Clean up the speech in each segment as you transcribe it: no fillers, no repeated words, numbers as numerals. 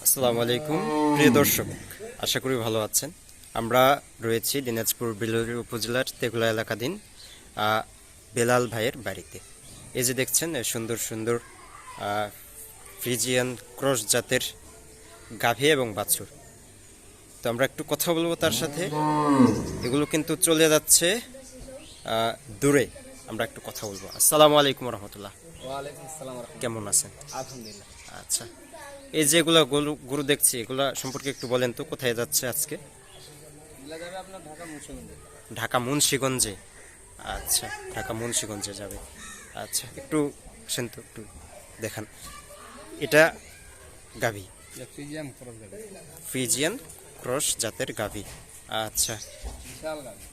আসসালামু আলাইকুম প্রিয় দর্শক, আশা করি ভালো আছেন। আমরা রয়েছি দিনাজপুর বিলুরি উপজেলার তেঘুলা এলাকাধীন বেলাল ভাইয়ের বাড়িতে। এই যে দেখছেন সুন্দর সুন্দর ফ্রিজিয়ান ক্রস জাতের গাভী এবং বাছুর। তো আমরা একটু কথা বলবো তার সাথে। এগুলো কিন্তু চলে যাচ্ছে দূরে, আমরা একটু কথা বলবো। আসসালামু আলাইকুম রহমতুল্লাহ। ওয়ালাইকুম আসসালাম। কেমন আছেন? আলহামদুলিল্লাহ। আচ্ছা, এই যেগুলো গরু দেখছি এগুলা সম্পর্কে একটু বলেন তো, কোথায় যাচ্ছে আজকে? এগুলা যাবে আপনার ঢাকা মুন্সিগঞ্জে। ঢাকা মুন্সিগঞ্জে। আচ্ছা, ঢাকা মুন্সিগঞ্জে যাবে। আচ্ছা, একটু আসেন তো, একটু দেখান। এটা গাভী, ফ্রিজিয়ান ক্রস যাবে। ফ্রিজিয়ান ক্রস জাতের গাভী। আচ্ছা, বিশাল গাড়ি।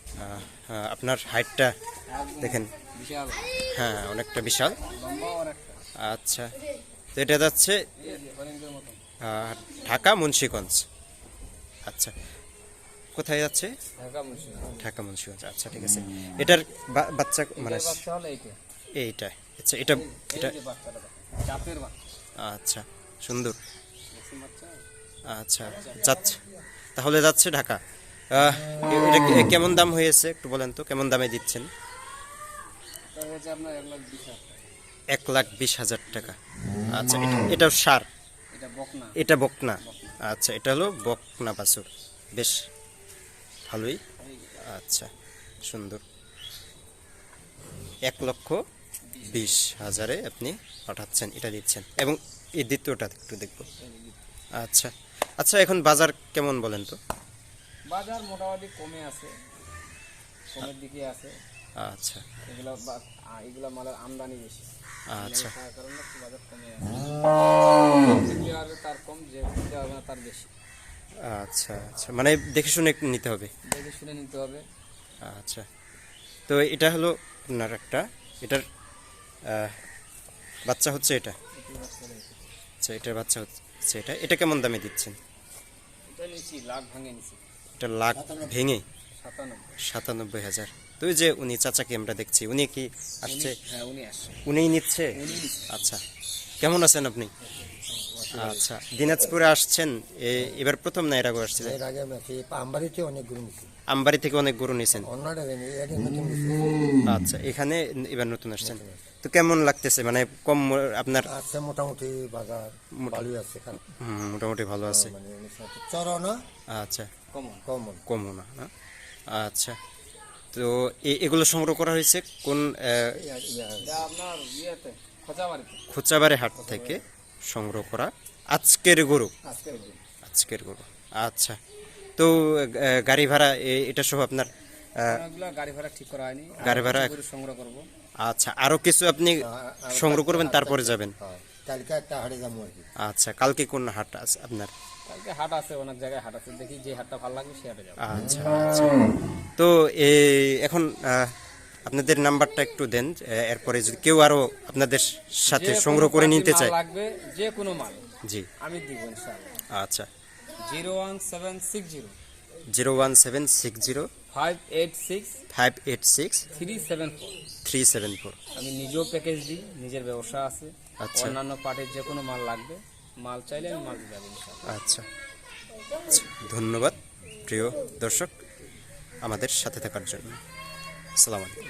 আপনার হাইটটা দেখেন। বিশাল। হ্যাঁ, অনেকটা বিশাল। লম্বা অনেকটা। আচ্ছা, তো এটা যাচ্ছে হরিণের মতো। ঢাকা মুন্সিগঞ্জ। আচ্ছা, কোথায় যাচ্ছে? ঢাকা মুন্সিগঞ্জ। ঢাকা মুন্সিগঞ্জ। আচ্ছা, ঠিক আছে। এটার বাচ্চা মানে বাচ্চা হলো এইটা। এইটা। আচ্ছা, এটা এটা এই যে বাচ্চাটা দেখো, জাতের বাচ্চা। আচ্ছা, সুন্দর। দেখছেন বাচ্চা? আচ্ছা, যাচ্ছে, তাহলে যাচ্ছে ঢাকা। এটা কেমন দাম হয়েছে একটু বলেন তো, কেমন দামে দিচ্ছেন? এটা হচ্ছে আপনার 1,20,000। 1,20,000 টাকা। আচ্ছা, এটাও সার? এটা বকনা। এটা বকনা। আচ্ছা, এটা হলো বকনা বাছুর, বেশ ভালোই। আচ্ছা, সুন্দর। 1,20,000-এ আপনি পাঠাচ্ছেন, এটা দিচ্ছেন। এবং এই দ্বিতীয়টা একটু দেখব। আচ্ছা আচ্ছা, এখন বাজার কেমন বলেন তো? বাজার মোটামুটি কমে আছে, কমের দিকে আছে। আচ্ছা এগুলা মালের আমদানি বেশি। আচ্ছা তার কারণে একটু বাজার কমে আছে। বিক্রি হবে তার কম, যে বিক্রি হবে না তার বেশি। আচ্ছা আচ্ছা, মানে দেখে শুনে নিতে হবে। দেখে শুনে নিতে হবে। আচ্ছা, তো এটা হলো আপনার একটা, এটার বাচ্চা হচ্ছে এটা। আচ্ছা, এটার বাচ্চা হচ্ছে এটা। এটা কেমন দামে দিচ্ছেন? এটা নিচ্ছি লাখ ভাঙে নিচ্ছি। এটা লাখ ভেঙে 97। 97,000। তো ওই যে উনি চাচাকে আমরা দেখছি, উনি কি আসছে? হ্যাঁ, উনি আসছে। উনিই নিচ্ছে। আচ্ছা, কেমন আছেন আপনি? আচ্ছা, দিনাজপুরে আসছেন এবার প্রথম না এর আগে আসছিলেন? এর আগে আমি আমবাড়িতে অনেক গরু নিছি। আমবাড়ি থেকে অনেক গরু নিয়েছেন। অন্যটা এটা নতুন নিছি। আচ্ছা, এখানে এবার নতুন আসছেন। তো কেমন লাগতেছে, মানে কম আপনার? আছে মোটামুটি বাজার ভালোই আছে। মোটামুটি ভালো আছে। মানে চড়াও না, আচ্ছা, কমন কমও না, না? আচ্ছা, তো এগুলো সংগ্রহ করা হয়েছে কোন? এটা আপনার ইয়েতে খোঁচাবাড়িতে। খোঁচাবাড়ি হাট থেকে সংগ্রহ করা আজকের গরু। আজকের দিন। আজকের গরু। আচ্ছা, তো গাড়ি ভাড়া এটা সহ আপনার? অনেকগুলো গাড়ি ভাড়া ঠিক করা হয়নি, গাড়ি ভাড়া গরু সংগ্রহ করব। আচ্ছা, আরো কিছু আপনি সংগ্রহ করবেন, তারপরে যাবেন? কালকে একটা হাটে যাবো আর কি। আচ্ছা, কালকে কোন হাট আছে আপনার? কালকে হাট আছে, অনেক জায়গায় হাট আছে, দেখি যে হাটটা ভালো লাগবে সে হাটে যাবো। আচ্ছা আচ্ছা, তো এখন আপনাদের নাম্বারটা একটু দেন, এরপরে যদি কেউ আরো আপনাদের সাথে যে সংগ্রহ কোনো করে পার্টি নিতে মাল চায়। লাগবে, যে কোনো মাল জি, আমি দিব ইনশাআল্লাহ। আচ্ছা। 01760 01760 586 586 374। 374। আমি নিজেও প্যাকেজ দিই, নিজের ব্যবসা আছে। আচ্ছা। অন্যান্য পার্টির যে কোনো মাল লাগবে, মাল চাইলে আমি মাল দিতে ইনশাআল্লাহ। আচ্ছা, ধন্যবাদ প্রিয় দর্শক আমাদের সাথে থাকার জন্য। আসসালামু আলাইকুম।